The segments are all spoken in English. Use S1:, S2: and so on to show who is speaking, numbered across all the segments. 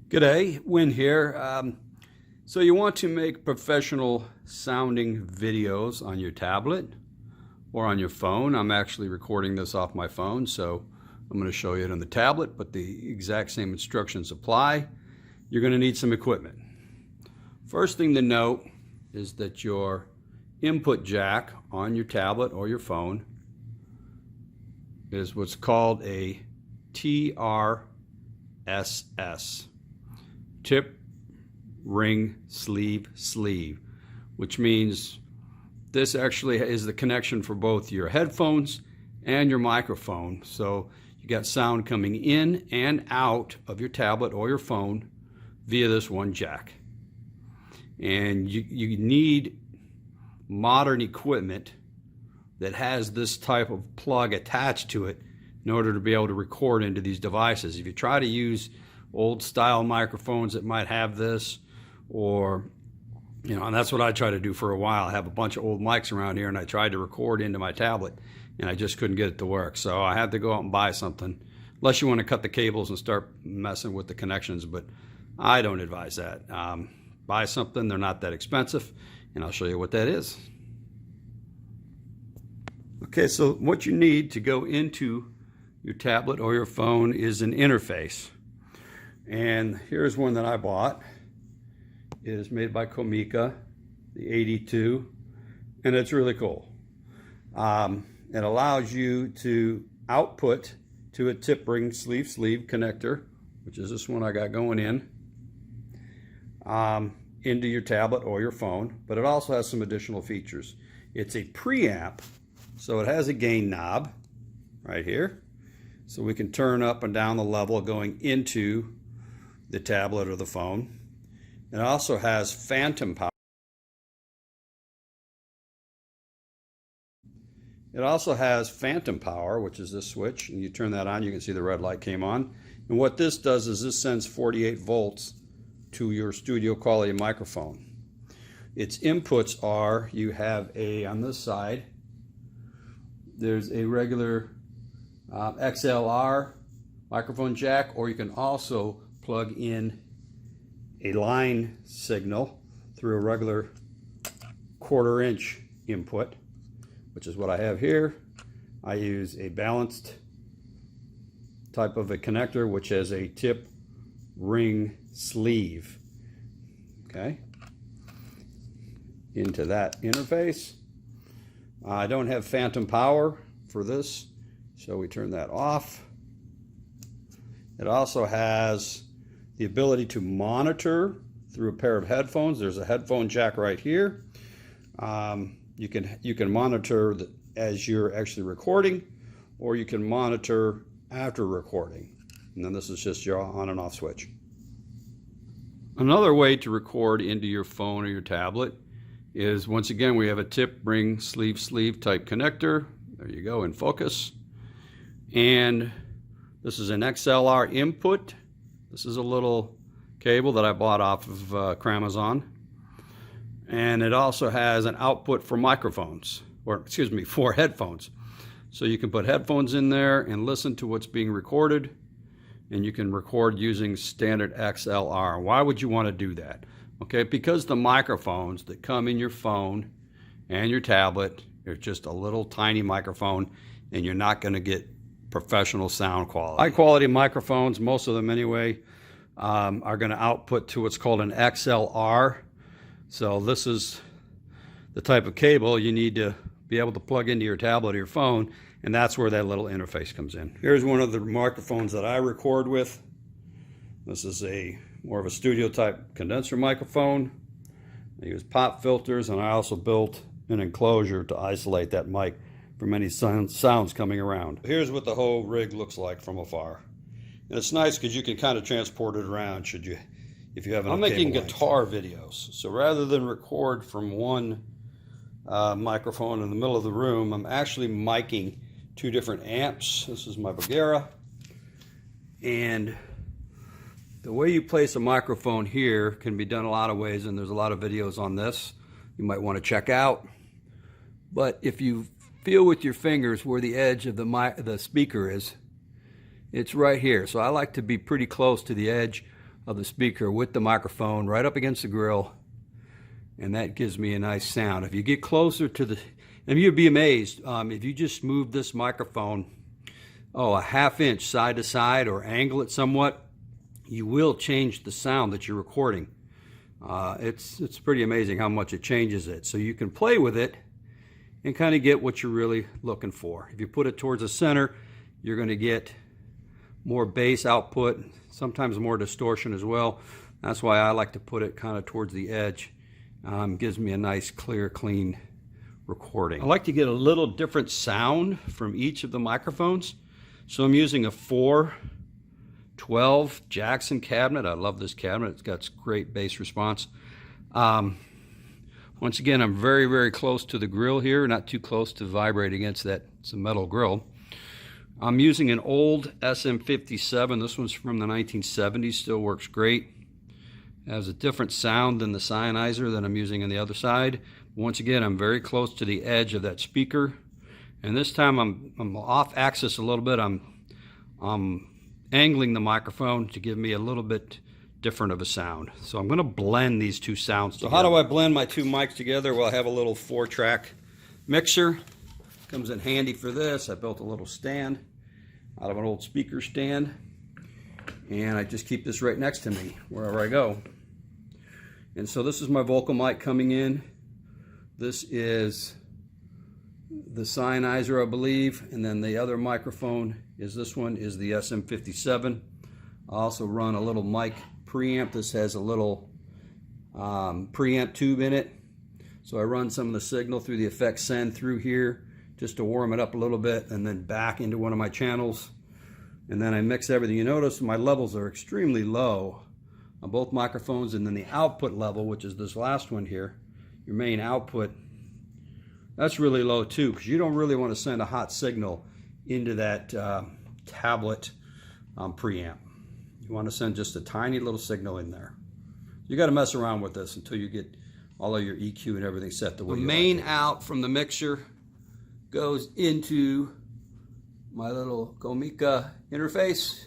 S1: G'day, Win here. So you want to make professional sounding videos on your tablet or on your phone. I'm actually recording this off my phone, so I'm going to show you it on the tablet, but the exact same instructions apply. You're going to need some equipment. First thing to note is that your input jack on your tablet or your phone is what's called a TRSS. Tip, ring, sleeve, which means this actually is the connection for both your headphones and your microphone. So you got sound coming in and out of your tablet or your phone via this one jack. And you need modern equipment that has this type of plug attached to it in order to be able to record into these devices. If you try to use old style microphones that might have this, or and that's what I tried to do for a while. I have a bunch of old mics around here and I tried to record into my tablet and I just couldn't get it to work, so I had to go out and buy something, unless you want to cut the cables and start messing with the connections, but I don't advise that. Buy something, they're not that expensive, and I'll show you what that is. Okay, so what you need to go into your tablet or your phone is an interface. And here's one that I bought. It is made by Comica, the 82, and it's really cool. It allows you to output to a tip ring sleeve connector, which is this one I got going in, into your tablet or your phone, but it also has some additional features. It's a preamp, so it has a gain knob right here, so we can turn up and down the level going into the tablet or the phone. It also has phantom power. It also has phantom power, which is this switch, and you turn that on, you can see the red light came on. And what this does is this sends 48 volts to your studio quality microphone. Its inputs are, you have on this side, there's a regular XLR microphone jack, or you can also plug in a line signal through a regular 1/4 inch input, which is what I have here. I use a balanced type of a connector, which has a tip, ring, sleeve. Okay, into that interface. I don't have phantom power for this, so we turn that off. It also has the ability to monitor through a pair of headphones. There's a headphone jack right here. You can monitor as you're actually recording, or you can monitor after recording. And then this is just your on and off switch. Another way to record into your phone or your tablet is, once again, we have a tip, ring, sleeve type connector. There you go, in focus. And this is an XLR input. This is a little cable that I bought off of Cramazon. And it also has an output for microphones, or excuse me, for headphones. So you can put headphones in there and listen to what's being recorded, and you can record using standard XLR. Why would you want to do that? Okay, because the microphones that come in your phone and your tablet are just a little tiny microphone, and you're not going to get professional sound quality. High quality microphones, most of them anyway, are going to output to what's called an XLR. So this is the type of cable you need to be able to plug into your tablet or your phone, and that's where that little interface comes in. Here's one of the microphones that I record with. This is more of a studio type condenser microphone. I use pop filters, and I also built an enclosure to isolate that mic from any sounds coming around. Here's what the whole rig looks like from afar. And it's nice because you can kind of transport it around if you have enough. I'm making guitar videos, so rather than record from one microphone in the middle of the room, I'm actually miking 2 different amps. This is my Bagheera, and the way you place a microphone here can be done a lot of ways, and there's a lot of videos on this you might want to check out. But if you feel with your fingers where the edge of the speaker is, it's right here. So I like to be pretty close to the edge of the speaker with the microphone right up against the grill, and that gives me a nice sound. If you get closer to the, and you'd be amazed, if you just move this microphone, a ½ inch side to side or angle it somewhat, you will change the sound that you're recording. It's pretty amazing how much it changes it. So you can play with it and kind of get what you're really looking for. If you put it towards the center, you're going to get more bass output, sometimes more distortion as well. That's why I like to put it kind of towards the edge. Gives me a nice, clear, clean recording. I like to get a little different sound from each of the microphones. So I'm using a 412 Jackson cabinet. I love this cabinet. It's got great bass response. Once again, I'm very, very close to the grill here, not too close to vibrate against that. It's a metal grill. I'm using an old SM57. This one's from the 1970s, still works great. It has a different sound than the Sennheiser that I'm using on the other side. Once again, I'm very close to the edge of that speaker. And this time I'm off axis a little bit. I'm angling the microphone to give me a little bit different of a sound. So I'm going to blend these two sounds together. So how do I blend my two mics together? Well, I have a little 4-track mixer. Comes in handy for this. I built a little stand out of an old speaker stand, and I just keep this right next to me wherever I go. And so this is my vocal mic coming in. This is the Sennheiser, I believe, and then the other microphone is this one, is the SM57. I also run a little mic preamp. This has a little preamp tube in it. So I run some of the signal through the effects send through here just to warm it up a little bit, and then back into one of my channels. And then I mix everything. You notice my levels are extremely low on both microphones, and then the output level, which is this last one here, your main output, that's really low too, because you don't really want to send a hot signal into that tablet preamp. You want to send just a tiny little signal in there. You got to mess around with this until you get all of your EQ and everything set the way you like. The main out from the mixer goes into my little Comica interface,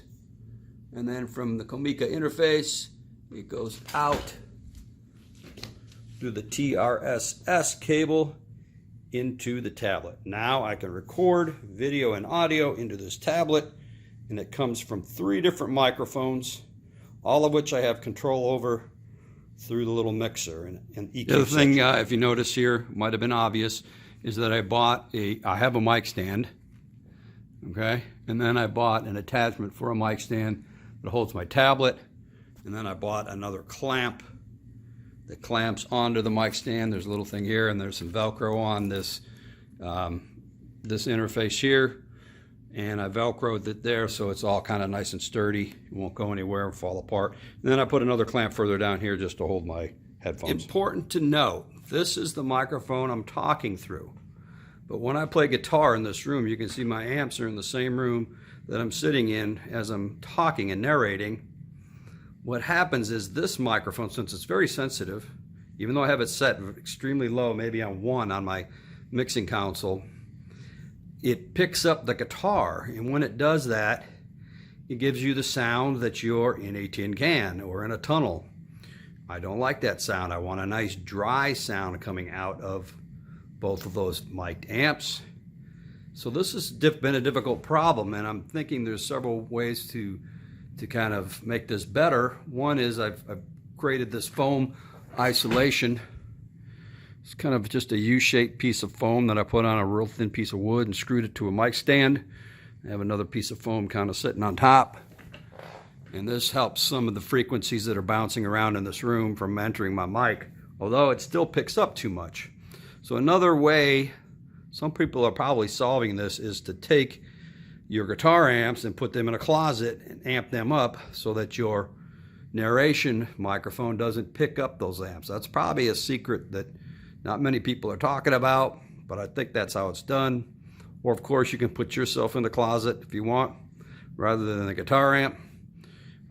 S1: and then from the Comica interface it goes out through the TRS-S cable into the tablet. Now I can record video and audio into this tablet, and it comes from 3 different microphones, all of which I have control over through the little mixer and EQ. The other thing, if you notice here, might have been obvious, is that I have a mic stand, okay? And then I bought an attachment for a mic stand that holds my tablet, and then I bought another clamp that clamps onto the mic stand. There's a little thing here, and there's some Velcro on this this interface here, and I Velcroed it there so it's all kind of nice and sturdy. It won't go anywhere and fall apart. And then I put another clamp further down here just to hold my headphones. Important to note, this is the microphone I'm talking through. But when I play guitar in this room, you can see my amps are in the same room that I'm sitting in as I'm talking and narrating. What happens is this microphone, since it's very sensitive, even though I have it set extremely low, maybe on 1 on my mixing console, it picks up the guitar. And when it does that, it gives you the sound that you're in a tin can or in a tunnel. I don't like that sound. I want a nice dry sound coming out of both of those mic'd amps. So this has been a difficult problem, and I'm thinking there's several ways to kind of make this better. One is I've created this foam isolation. It's kind of just a U-shaped piece of foam that I put on a real thin piece of wood and screwed it to a mic stand. I have another piece of foam kind of sitting on top. And this helps some of the frequencies that are bouncing around in this room from entering my mic, although it still picks up too much. So another way, some people are probably solving this, is to take your guitar amps and put them in a closet and amp them up so that your narration microphone doesn't pick up those amps. That's probably a secret that not many people are talking about, but I think that's how it's done. Or of course you can put yourself in the closet if you want, rather than a guitar amp,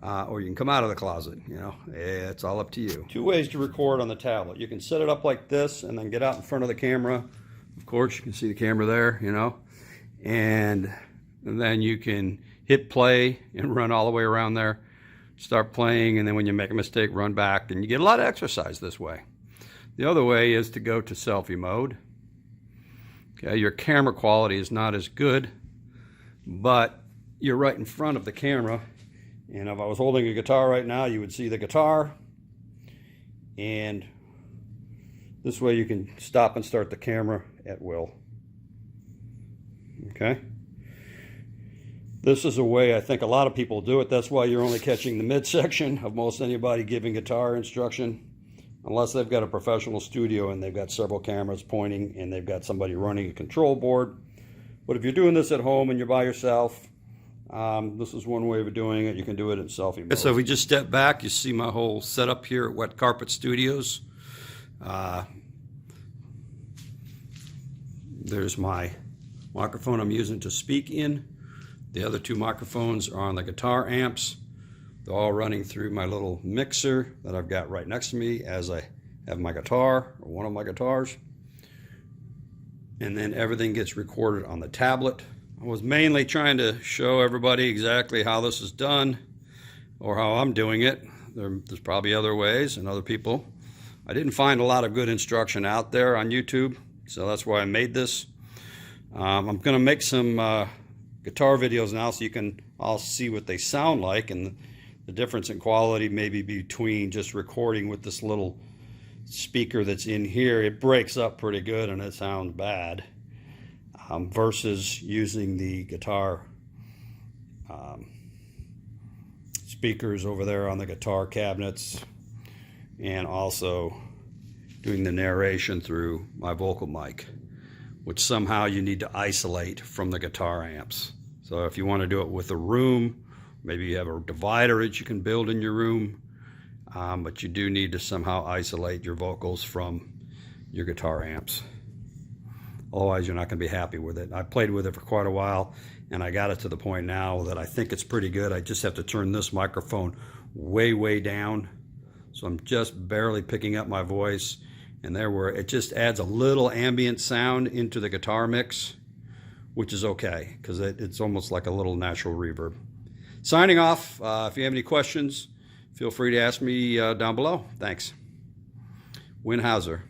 S1: or you can come out of the closet, you know, it's all up to you. 2 ways to record on the tablet. You can set it up like this and then get out in front of the camera. Of course you can see the camera there, you know, and then you can hit play and run all the way around there. start playing, and then when you make a mistake, run back, and you get a lot of exercise this way. The other way is to go to selfie mode. Okay, your camera quality is not as good, but you're right in front of the camera, and if I was holding a guitar right now, you would see the guitar, and this way you can stop and start the camera at will. Okay, this is a way I think a lot of people do it. That's why you're only catching the midsection of most anybody giving guitar instruction, unless they've got a professional studio and they've got several cameras pointing and they've got somebody running a control board. But if you're doing this at home and you're by yourself, this is one way of doing it. You can do it in selfie mode. So if we just step back, you see my whole setup here at Wet Carpet Studios. There's my microphone I'm using to speak in. The other two microphones are on the guitar amps. They're all running through my little mixer that I've got right next to me as I have my guitar, or one of my guitars. And then everything gets recorded on the tablet. I was mainly trying to show everybody exactly how this is done, or how I'm doing it. There's probably other ways and other people. I didn't find a lot of good instruction out there on YouTube, so that's why I made this. I'm going to make some guitar videos now so you can all see what they sound like, and the difference in quality maybe between just recording with this little speaker that's in here. It breaks up pretty good and it sounds bad, versus using the guitar speakers over there on the guitar cabinets, and also doing the narration through my vocal mic, which somehow you need to isolate from the guitar amps. So if you want to do it with a room, maybe you have a divider that you can build in your room, but you do need to somehow isolate your vocals from your guitar amps. Otherwise, you're not going to be happy with it. I played with it for quite a while, and I got it to the point now that I think it's pretty good. I just have to turn this microphone way, way down, so I'm just barely picking up my voice. And there where it just adds a little ambient sound into the guitar mix, which is okay, because it's almost like a little natural reverb. Signing off. If you have any questions, feel free to ask me down below. Thanks. Win Hauser.